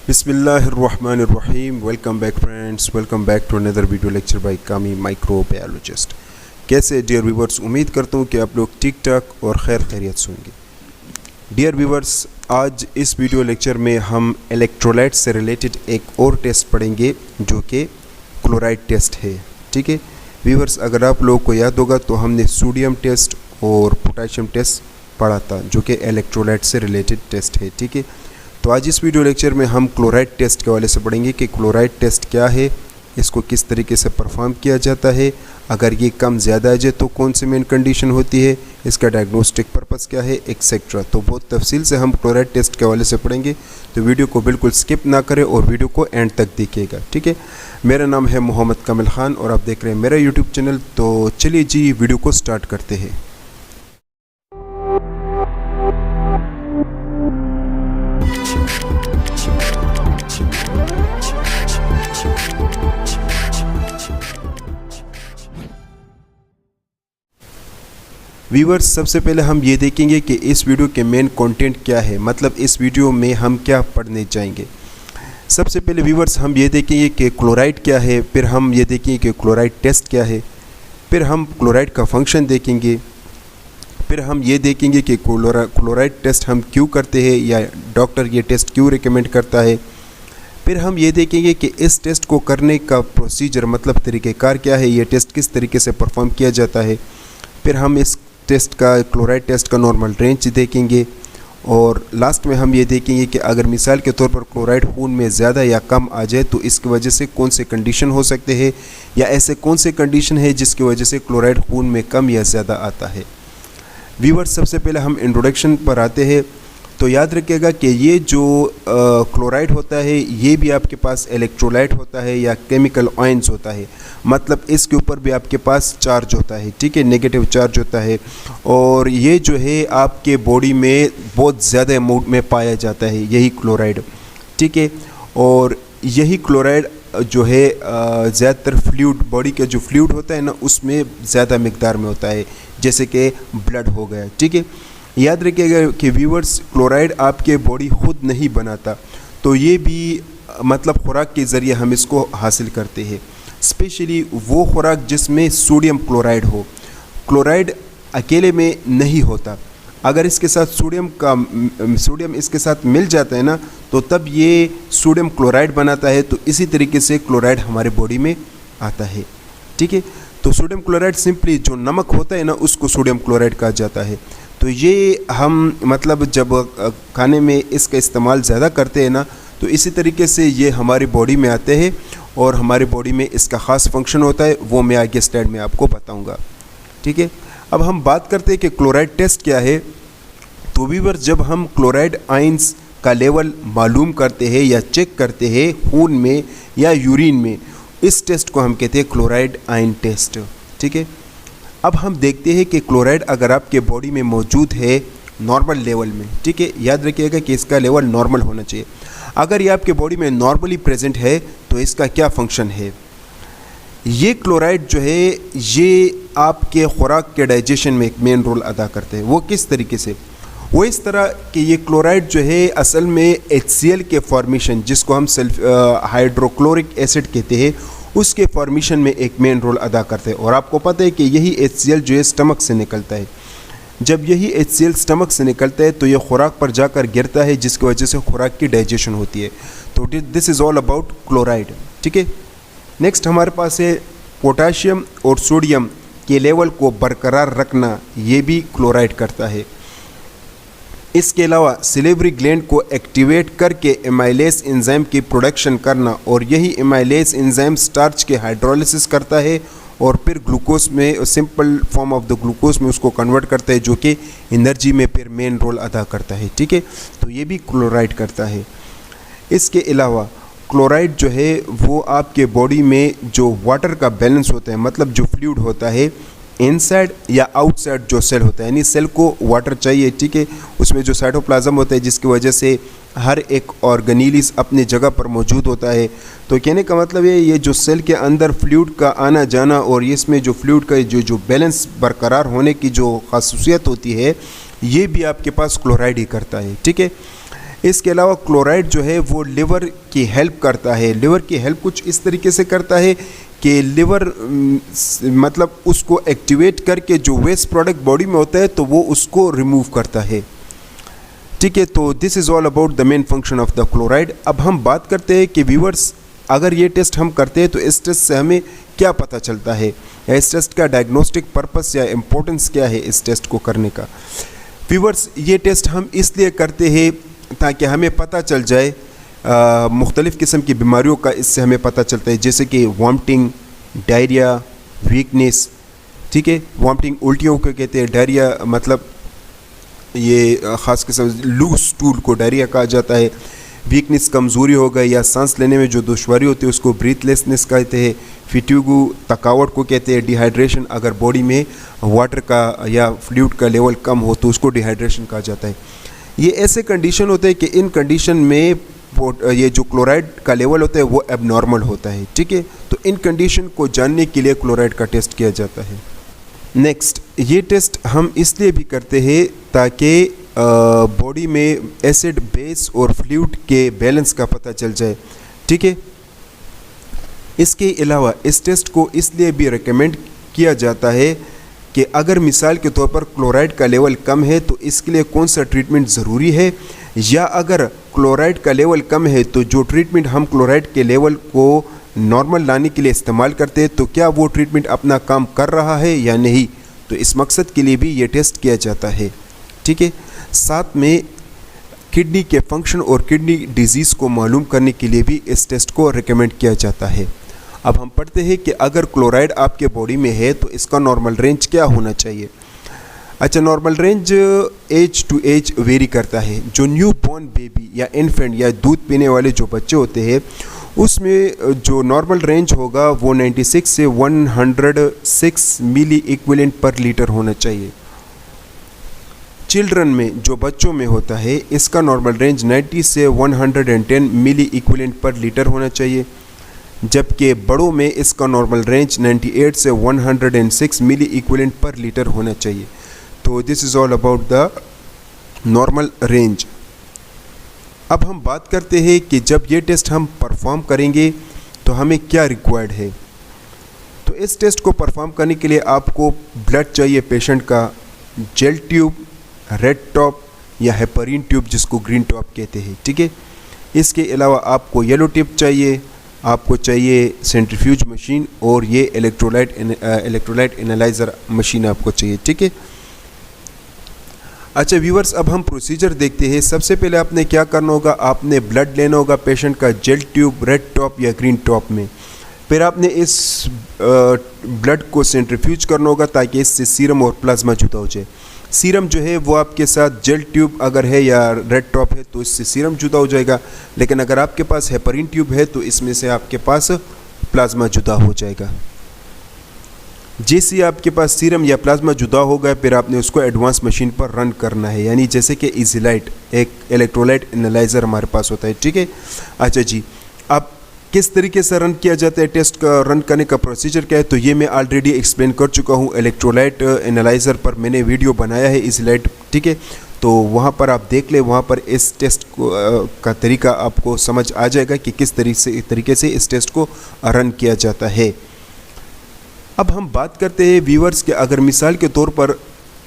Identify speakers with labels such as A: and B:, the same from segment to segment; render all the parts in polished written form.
A: बिस्मिल्लाहिर्रहमानिर्रहीम। Welcome back friends, welcome back to another video lecture by microbiologist. कैसे dear viewers, उम्मीद करता हूँ कि आप लोग ठीक ठाक और खैर खैरियत से होंगे। डियर व्यूवर्स, आज इस वीडियो लेक्चर में हम इलेक्ट्रोलाइट से रिलेटेड एक और टेस्ट पढ़ेंगे जो कि क्लोराइड टेस्ट है। ठीक है व्यूवर्स, अगर आप लोगों को याद होगा तो हमने सोडियम टेस्ट और पोटेशियम टेस्ट पढ़ा था जो कि इलेक्ट्रोलाइट से रिलेटेड टेस्ट है। ठीक है, तो आज इस वीडियो लेक्चर में हम क्लोराइड टेस्ट के हवाले से पढ़ेंगे कि क्लोराइड टेस्ट क्या है, इसको किस तरीके से परफॉर्म किया जाता है, अगर ये कम ज़्यादा आ जाए तो कौन सी मेन कंडीशन होती है, इसका डायग्नोस्टिक पर्पस क्या है, एक्सेट्रा। तो बहुत तफसील से हम क्लोराइड टेस्ट के हवाले से पढ़ेंगे, तो वीडियो को बिल्कुल स्किप ना करें और वीडियो को एंड तक देखिएगा। ठीक है, मेरा नाम है मोहम्मद कामिल खान और आप देख रहे हैं मेरा यूट्यूब चैनल। तो चलिए जी, वीडियो को स्टार्ट करते हैं। व्यूवर्स, सबसे पहले हम ये देखेंगे कि इस वीडियो के मेन कंटेंट क्या है, मतलब इस वीडियो में हम क्या पढ़ने जाएंगे। सबसे पहले व्यूवर्स हम ये देखेंगे कि क्लोराइड क्या है, फिर हम ये देखेंगे कि क्लोराइड टेस्ट क्या है, फिर हम क्लोराइड का फंक्शन देखेंगे, फिर हम ये देखेंगे कि क्लोराइड टेस्ट हम क्यों करते हैं या डॉक्टर ये टेस्ट क्यों रिकमेंड करता है, फिर हम ये देखेंगे कि इस टेस्ट को करने का प्रोसीजर मतलब तरीक़ेकार क्या है, ये टेस्ट किस तरीके से परफॉर्म किया जाता है, फिर हम इस टेस्ट का क्लोराइड टेस्ट का नॉर्मल रेंज देखेंगे और लास्ट में हम ये देखेंगे कि अगर मिसाल के तौर पर क्लोराइड खून में ज़्यादा या कम आ जाए तो इसकी वजह से कौन से कंडीशन हो सकते हैं या ऐसे कौन से कंडीशन है जिसकी वजह से क्लोराइड खून में कम या ज़्यादा आता है। व्यूअर्स, सबसे पहले हम इंट्रोडक्शन पर आते हैं। तो याद रखिएगा कि ये जो क्लोराइड होता है ये भी आपके पास इलेक्ट्रोलाइट होता है या केमिकल आयंस होता है, मतलब इसके ऊपर भी आपके पास चार्ज होता है। ठीक है, नेगेटिव चार्ज होता है और ये जो है आपके बॉडी में बहुत ज़्यादा अमाउंट में पाया जाता है यही क्लोराइड। ठीक है, और यही क्लोराइड जो है ज़्यादातर फ्लूइड, बॉडी का जो फ्लूइड होता है ना उसमें ज़्यादा मिकदार में होता है, जैसे कि ब्लड हो गया। ठीक है, याद रखिएगा कि व्यूवर्स, क्लोराइड आपके बॉडी खुद नहीं बनाता, तो ये भी मतलब खुराक के ज़रिए हम इसको हासिल करते हैं, स्पेशली वो खुराक जिसमें सोडियम क्लोराइड हो। क्लोराइड अकेले में नहीं होता, अगर इसके साथ सोडियम इसके साथ मिल जाता है ना तो तब ये सोडियम क्लोराइड बनाता है। तो इसी तरीके से क्लोराइड हमारे बॉडी में आता है। ठीक है, तो सोडियम क्लोराइड सिंपली जो नमक होता है ना उसको सोडियम क्लोराइड कहा जाता है। तो ये हम मतलब जब खाने में इसका इस्तेमाल ज़्यादा करते हैं ना तो इसी तरीके से ये हमारी बॉडी में आते हैं और हमारी बॉडी में इसका ख़ास फंक्शन होता है, वो मैं आगे स्लाइड में आपको बताऊंगा। ठीक है, अब हम बात करते हैं कि क्लोराइड टेस्ट क्या है। तो व्यूअर्स, जब हम क्लोराइड आयंस का लेवल मालूम करते हैं या चेक करते हैं खून में या यूरिन में, इस टेस्ट को हम कहते हैं क्लोराइड आयन टेस्ट। ठीक है, अब हम देखते हैं कि क्लोराइड अगर आपके बॉडी में मौजूद है नॉर्मल लेवल में, ठीक है, याद रखिएगा कि इसका लेवल नॉर्मल होना चाहिए। अगर ये आपके बॉडी में नॉर्मली प्रेजेंट है तो इसका क्या फंक्शन है। ये क्लोराइड जो है ये आपके खुराक के डाइजेशन में एक मेन रोल अदा करते हैं। वो किस तरीके से, वो इस तरह कि ये क्लोराइड जो है असल में HCl के फॉर्मेशन, जिसको हम हाइड्रोक्लोरिक एसिड कहते हैं, उसके फॉर्मेशन में एक मेन रोल अदा करते हैं। और आपको पता है कि यही HCl जो है स्टमक से निकलता है। जब यही HCl स्टमक से निकलता है तो ये खुराक पर जाकर गिरता है, जिसकी वजह से खुराक की डाइजेशन होती है। तो this is all about chloride. ठीक है, नेक्स्ट हमारे पास है पोटाशियम और सोडियम के लेवल को बरकरार रखना, ये भी क्लोराइड करता है। इसके अलावा सिलेवरी ग्लैंड को एक्टिवेट करके एमाइलेज एंजाइम की प्रोडक्शन करना, और यही एमाइलेज एंजाइम स्टार्च के हाइड्रोलिसिस करता है और फिर ग्लूकोज में, simple form of the glucose में उसको कन्वर्ट करता है, जो कि एनर्जी में फिर मेन रोल अदा करता है। ठीक है, तो ये भी क्लोराइड करता है। इसके अलावा क्लोराइड जो है वो आपके बॉडी में जो वाटर का बैलेंस होता है, मतलब जो फ्लूइड होता है इनसाइड या आउटसाइड जो सेल होता है, यानी सेल को वाटर चाहिए। ठीक है, उसमें जो साइटोप्लाज्म होता है जिसकी वजह से हर एक ऑर्गेनीलिस अपनी जगह पर मौजूद होता है। तो कहने का मतलब ये जो सेल के अंदर फ्लूइड का आना जाना और इसमें जो फ्लूइड का जो बैलेंस बरकरार होने की जो खासियत होती है, ये भी आपके पास क्लोराइड ही करता है। ठीक है, इसके अलावा क्लोराइड जो है वो लिवर की हेल्प करता है। लिवर की हेल्प कुछ इस तरीके से करता है कि लिवर मतलब उसको एक्टिवेट करके जो वेस्ट प्रोडक्ट बॉडी में होता है तो वो उसको रिमूव करता है। ठीक है, तो this is all about the main function of the chloride. अब हम बात करते हैं कि व्यूअर्स अगर ये टेस्ट हम करते हैं तो इस टेस्ट से हमें क्या पता चलता है, या इस टेस्ट का डायग्नोस्टिक पर्पस या इम्पोर्टेंस क्या है इस टेस्ट को करने का। व्यूअर्स ये टेस्ट हम इसलिए करते हैं ताकि हमें पता चल जाए मुख्तलिफ़ किस्म की बीमारियों का इससे हमें पता चलता है, जैसे कि वॉमिटिंग, डायरिया, वीकनेस। ठीक है, वॉमिटिंग उल्टियों को कहते हैं, डायरिया मतलब ये ख़ास किस्म लूज स्टूल को डायरिया कहा जाता है। वीकनेस कमज़ोरी हो गई या सांस लेने में जो दुश्वारी होती है उसको ब्रीथलेसनेस कहते हैं। फिट्यूगू थकावट को कहते हैं। डिहाइड्रेशन अगर बॉडी में वाटर का या फ्लूइड का लेवल कम हो तो उसको डिहाइड्रेशन कहा जाता है। ये ऐसे कंडीशन होते हैं कि इन कंडीशन में ये जो क्लोराइड का लेवल होता है वो एबनॉर्मल होता है। ठीक है, तो इन कंडीशन को जानने के लिए क्लोराइड का टेस्ट किया जाता है। नेक्स्ट, ये टेस्ट हम इसलिए भी करते हैं ताकि बॉडी में एसिड, बेस और फ्लूइड के बैलेंस का पता चल जाए। ठीक है, इसके अलावा इस टेस्ट को इसलिए भी रिकमेंड किया जाता है कि अगर मिसाल के तौर पर क्लोराइड का लेवल कम है तो इसके लिए कौन सा ट्रीटमेंट ज़रूरी है, या अगर क्लोराइड का लेवल कम है तो जो ट्रीटमेंट हम क्लोराइड के लेवल को नॉर्मल लाने के लिए इस्तेमाल करते हैं तो क्या वो ट्रीटमेंट अपना काम कर रहा है या नहीं। तो इस मकसद के लिए भी ये टेस्ट किया जाता है। ठीक है, साथ में किडनी के फंक्शन और किडनी डिजीज़ को मालूम करने के लिए भी इस टेस्ट को रिकमेंड किया जाता है। अब हम पढ़ते हैं कि अगर क्लोराइड आपके बॉडी में है तो इसका नॉर्मल रेंज क्या होना चाहिए। अच्छा, normal range age to age vary करता है। जो न्यू बॉर्न बेबी या इन्फेंट या दूध पीने वाले जो बच्चे होते हैं उसमें जो नॉर्मल रेंज होगा वो 96 से 106 मिली इक्विवेलेंट पर लीटर होना चाहिए। चिल्ड्रन में जो बच्चों में होता है इसका नॉर्मल रेंज 90 से 110 मिली इक्विवेलेंट पर लीटर होना चाहिए, जबकि बड़ों में इसका नॉर्मल रेंज 98 से 106 मिली इक्विवेलेंट पर लीटर होना चाहिए। तो this is all about the normal range. अब हम बात करते हैं कि जब ये टेस्ट हम परफॉर्म करेंगे तो हमें क्या रिक्वायर्ड है। तो इस टेस्ट को परफॉर्म करने के लिए आपको ब्लड चाहिए पेशेंट का, जेल ट्यूब, रेड टॉप या हेपरीन ट्यूब जिसको ग्रीन टॉप कहते हैं। ठीक है, इसके अलावा आपको येलो टिप चाहिए, आपको चाहिए सेंट्रीफ्यूज मशीन और ये इलेक्ट्रोलाइट एनालाइज़र मशीन आपको चाहिए। ठीक है, अच्छा व्यूवर्स, अब हम प्रोसीजर देखते हैं। सबसे पहले आपने क्या करना होगा, आपने ब्लड लेना होगा पेशेंट का जेल ट्यूब, रेड टॉप या ग्रीन टॉप में। फिर आपने इस ब्लड को सेंट्रीफ्यूज करना होगा ताकि इससे सीरम और प्लाज्मा जुदा हो जाए। सीरम जो है वो आपके साथ जेल ट्यूब अगर है या रेड टॉप है तो इससे सीरम जुदा हो जाएगा, लेकिन अगर आपके पास हेपरीन ट्यूब है तो इसमें से आपके पास प्लाज्मा जुदा हो जाएगा। जैसे आपके पास सीरम या प्लाज्मा जुदा हो गया फिर आपने उसको एडवांस मशीन पर रन करना है, यानी जैसे कि इजीलाइट एक इलेक्ट्रोलाइट एनालाइज़र हमारे पास होता है। ठीक है, अच्छा जी, अब किस तरीके से रन किया जाता है, टेस्ट का रन करने का प्रोसीजर क्या है, तो ये मैं ऑलरेडी एक्सप्लेन कर चुका हूँ। इलेक्ट्रोलाइट एनालाइज़र पर मैंने वीडियो बनाया है इजीलाइट। ठीक है, तो वहाँ पर आप देख ले, वहाँ पर इस टेस्ट को का तरीका आपको समझ आ जाएगा कि किस तरीके से इस टेस्ट को रन किया जाता है। अब हम बात करते हैं व्यूअर्स के, अगर मिसाल के तौर पर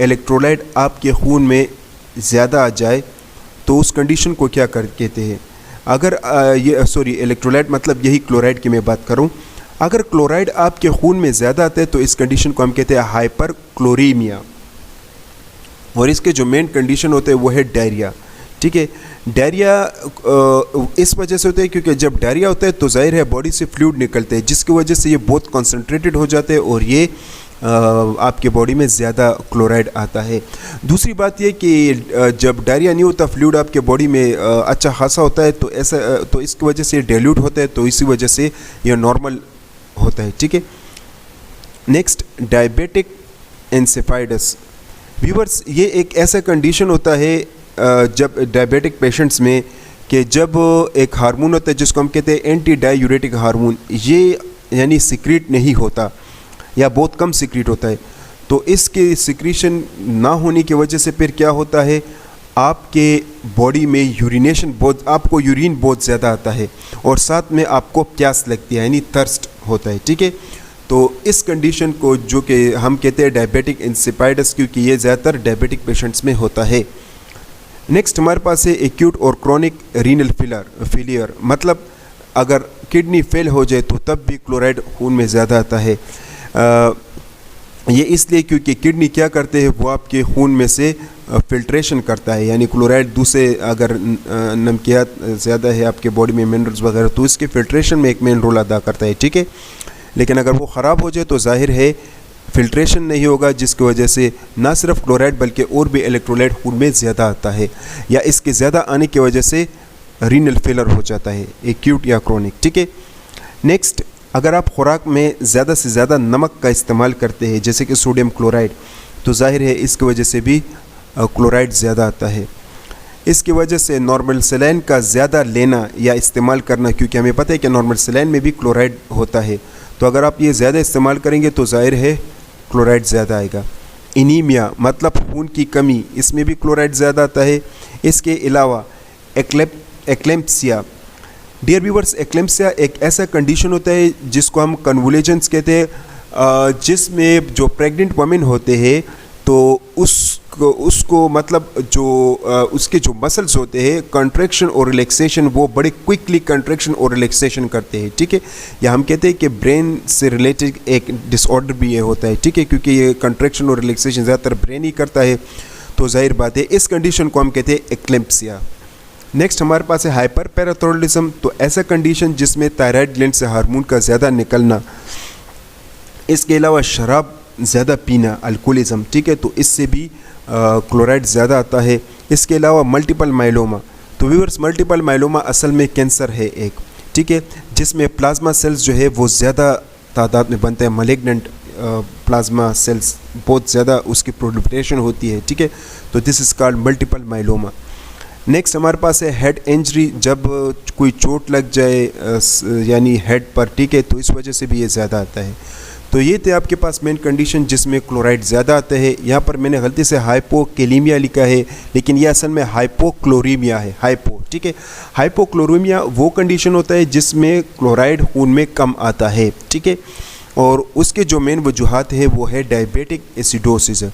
A: इलेक्ट्रोलाइट आपके खून में ज़्यादा आ जाए तो उस कंडीशन को क्या कहते हैं। अगर इलेक्ट्रोलाइट मतलब यही क्लोराइड की मैं बात करूं, अगर क्लोराइड आपके खून में ज़्यादा आता है तो इस कंडीशन को हम कहते हैं हाइपर क्लोरीमिया, और इसके जो मेन कंडीशन होते हैं वो है डायरिया। ठीक है, डायरिया इस वजह से होता है क्योंकि जब डायरिया होता है तो जाहिर है बॉडी से फ्लूइड निकलते हैं जिसकी वजह से ये बहुत कॉन्सेंट्रेटेड हो जाते हैं और ये आपके बॉडी में ज़्यादा क्लोराइड आता है। दूसरी बात ये कि जब डायरिया नहीं होता, फ्लूइड आपके बॉडी में अच्छा खासा होता है तो इसकी वजह से डाइल्यूट होता है, तो इसी वजह से यह नॉर्मल होता है। ठीक है, नेक्स्ट डायबिटिक एंसेफाइटिस। व्यूअर्स, ये एक ऐसा कंडीशन होता है जब डायबिटिक पेशेंट्स में कि जब एक हार्मोन होता है जिसको हम कहते हैं एंटी डायूरेटिक हार्मोन, ये यानी सिक्रीट नहीं होता या बहुत कम सिक्रीट होता है, तो इसके सिक्रीशन ना होने की वजह से फिर क्या होता है, आपके बॉडी में यूरिनेशन आपको यूरिन बहुत ज़्यादा आता है और साथ में आपको प्यास लगती है यानी थर्स्ट होता है, ठीक है। तो इस कंडीशन को जो कि हम कहते हैं डायबिटिक इंसिपाइटिस, क्योंकि ये ज़्यादातर डायबिटिक पेशेंट्स में होता है। नेक्स्ट हमारे पास है एक्यूट और क्रॉनिक रीनल फेलियर, मतलब अगर किडनी फेल हो जाए तो तब भी क्लोराइड खून में ज़्यादा आता है। ये इसलिए क्योंकि किडनी क्या करते हैं, वो आपके खून में से फिल्ट्रेशन करता है, यानी क्लोराइड दूसरे अगर नमकियात ज़्यादा है आपके बॉडी में मिनरल्स वगैरह, तो इसके फिल्ट्रेशन में एक मेन रोल अदा करता है, ठीक है। लेकिन अगर वो ख़राब हो जाए तो जाहिर है फिल्ट्रेशन नहीं होगा, जिसकी वजह से ना सिर्फ क्लोराइड बल्कि और भी इलेक्ट्रोलाइट खून में ज़्यादा आता है, या इसके ज़्यादा आने की वजह से रीनल फेलर हो जाता है, एक्यूट या क्रोनिक, ठीक है। नेक्स्ट, अगर आप खुराक में ज़्यादा से ज़्यादा नमक का इस्तेमाल करते हैं जैसे कि सोडियम क्लोराइड, तो जाहिर है इसकी वजह से भी क्लोराइड ज़्यादा आता है। इसकी वजह से नॉर्मल सलाइन का ज़्यादा लेना या इस्तेमाल करना, क्योंकि हमें पता है कि नॉर्मल सलाइन में भी क्लोराइड होता है, तो अगर आप ये ज़्यादा इस्तेमाल करेंगे तो जाहिर है क्लोराइड ज़्यादा आएगा। एनीमिया मतलब खून की कमी, इसमें भी क्लोराइड ज़्यादा आता है। इसके अलावा एक्लेम्प्सिया, डियर व्यूअर्स, एक्लेम्प्सिया एक ऐसा कंडीशन होता है जिसको हम कन्वुलेजेंस कहते हैं, जिसमें जो प्रेग्नेंट वमेन होते हैं तो उसको मतलब जो उसके जो मसल्स होते हैं कंट्रैक्शन और रिलैक्सेशन, वो बड़े क्विकली कंट्रैक्शन और रिलैक्सेशन करते हैं, ठीक है। या हम कहते हैं कि ब्रेन से रिलेटेड एक डिसऑर्डर भी ये होता है, ठीक है, क्योंकि ये कंट्रैक्शन और रिलैक्सेशन ज़्यादातर ब्रेन ही करता है, तो जाहिर बात है इस कंडीशन को हम कहते हैं एक्लेम्प्सिया। नेक्स्ट हमारे पास है हाइपर पैराथायरॉयडिज्म, तो ऐसा कंडीशन जिसमें थायराइड ग्लैंड से हार्मोन का ज़्यादा निकलना। इसके अलावा शराब ज़्यादा पीना, अल्कोहलिज्म, ठीक है, तो इससे भी क्लोराइड ज़्यादा आता है। इसके अलावा मल्टीपल माइलोमा, तो व्यूअर्स मल्टीपल माइलोमा असल में कैंसर है एक, ठीक है, जिसमें प्लाज्मा सेल्स जो है वो ज़्यादा तादाद में बनते हैं, मैलिग्नेंट प्लाज्मा सेल्स बहुत ज़्यादा उसकी प्रोलिफरेशन होती है, ठीक है, तो this is called multiple myeloma. Next हमारे पास है हेड इंजरी, जब कोई चोट लग जाए यानी हेड पर, ठीक है, तो इस वजह से भी ये ज़्यादा आता है। तो ये थे आपके पास मेन कंडीशन जिसमें क्लोराइड ज़्यादा आता है। यहाँ पर मैंने गलती से हाइपोकैलेमिया लिखा है, लेकिन ये असल में हाइपोक्लोरीमिया है, ठीक है। हाइपोक्लोरीमिया वो कंडीशन होता है जिसमें क्लोराइड खून में कम आता है, ठीक है, और उसके जो मेन वजूहात है वो है डायबिटिक एसिडोसिस,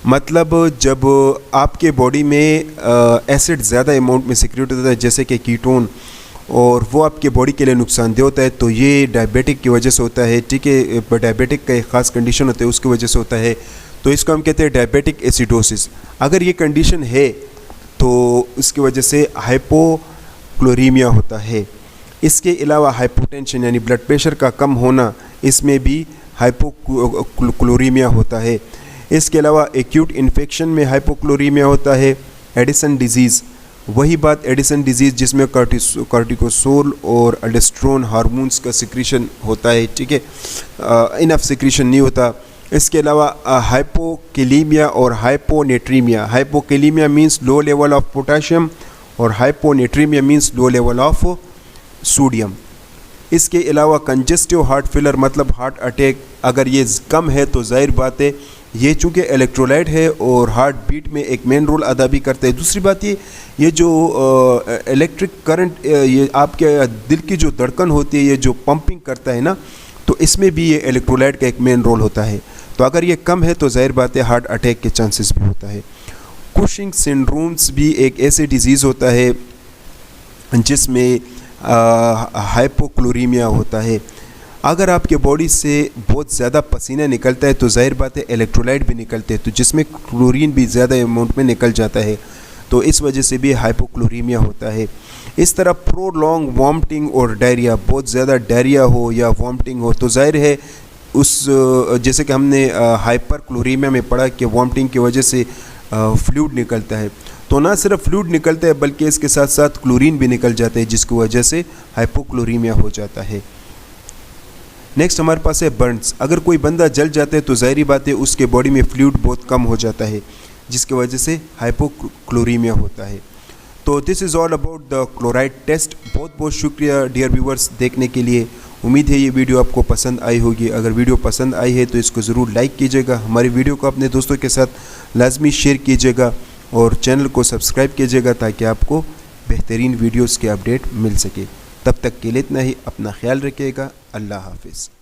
A: मतलब जब आपके बॉडी में एसिड ज़्यादा अमाउंट में सिक्रेट होता है जैसे कि कीटोन, और वो आपके बॉडी के लिए नुकसानदेह होता है, तो ये डायबिटिक की वजह से होता है, ठीक है। डायबिटिक का एक ख़ास कंडीशन होता है उसकी वजह से होता है, तो इसको हम कहते हैं डायबिटिक एसिडोसिस। अगर ये कंडीशन है तो इसकी वजह से हाइपोक्लोरीमिया होता है। इसके अलावा हाइपोटेंशन यानी ब्लड प्रेशर का कम होना, इसमें भी हाइपोक्लोरीमिया होता है। इसके अलावा एक्यूट इन्फेक्शन में हाइपोक्लोरीमिया होता है। एडिसन डिजीज़, वही बात एडिसन डिजीज़ जिसमें कार्टिकोसोल और अल्डोस्टेरोन हार्मोन्स का सिक्रीशन होता है, ठीक है, इनफ सिक्रीशन नहीं होता। इसके अलावा हाइपोकैलेमिया और hyponatraemia, hypokalaemia means low level of potassium और hyponatraemia means low level of sodium. इसके अलावा कंजेस्टिव हार्ट फेलर मतलब हार्ट अटैक, अगर ये कम है तो जाहिर बात है ये चूँकि इलेक्ट्रोलाइट है और हार्ट बीट में एक मेन रोल अदा भी करते हैं। दूसरी बात ये जो इलेक्ट्रिक करंट ये आपके दिल की जो धड़कन होती है, ये जो पंपिंग करता है ना, तो इसमें भी ये इलेक्ट्रोलाइट का एक मेन रोल होता है। तो अगर ये कम है तो जाहिर बात है हार्ट अटैक के चांसेस भी होता है। कुशिंग सिंड्रोम्स भी एक ऐसे डिजीज़ होता है जिसमें हाइपोक्लोरीमिया होता है। अगर आपके बॉडी से बहुत ज़्यादा पसीना निकलता है तो जाहिर बात है इलेक्ट्रोलाइट भी निकलते हैं, तो जिसमें क्लोरीन भी ज़्यादा अमाउंट में निकल जाता है, तो इस वजह से भी हाइपोक्लोरीमिया होता है। इस तरह प्रोलॉन्ग वॉमिटिंग और डायरिया, बहुत ज़्यादा डायरिया हो या वॉमिटिंग हो तो जाहिर है उस जैसे कि हमने हाइपर क्लोरीमिया में पढ़ा कि वॉमिटिंग की वजह से फ्लूइड निकलता है, तो ना सिर्फ फ्लूइड निकलता है बल्कि इसके साथ साथ क्लोरीन भी निकल जाता है, जिसकी वजह से हाइपोक्लोरीमिया हो जाता है। नेक्स्ट हमारे पास है बर्न्स। अगर कोई बंदा जल जाता है तो ज़ाहिरी बात है उसके बॉडी में फ्लूइड बहुत कम हो जाता है, जिसकी वजह से हाइपोक्लोरीमिया होता है। तो this is all about the chloride test. बहुत बहुत शुक्रिया डियर व्यूवर्स देखने के लिए। उम्मीद है ये वीडियो आपको पसंद आई होगी। अगर वीडियो पसंद आई है तो इसको ज़रूर लाइक कीजिएगा, हमारी वीडियो को अपने दोस्तों के साथ लाजमी शेयर कीजिएगा और चैनल को सब्सक्राइब कीजिएगा ताकि आपको बेहतरीन वीडियोस के अपडेट मिल सके। तब तक के लिए इतना ही, अपना ख्याल रखिएगा। अल्लाह हाफिज़।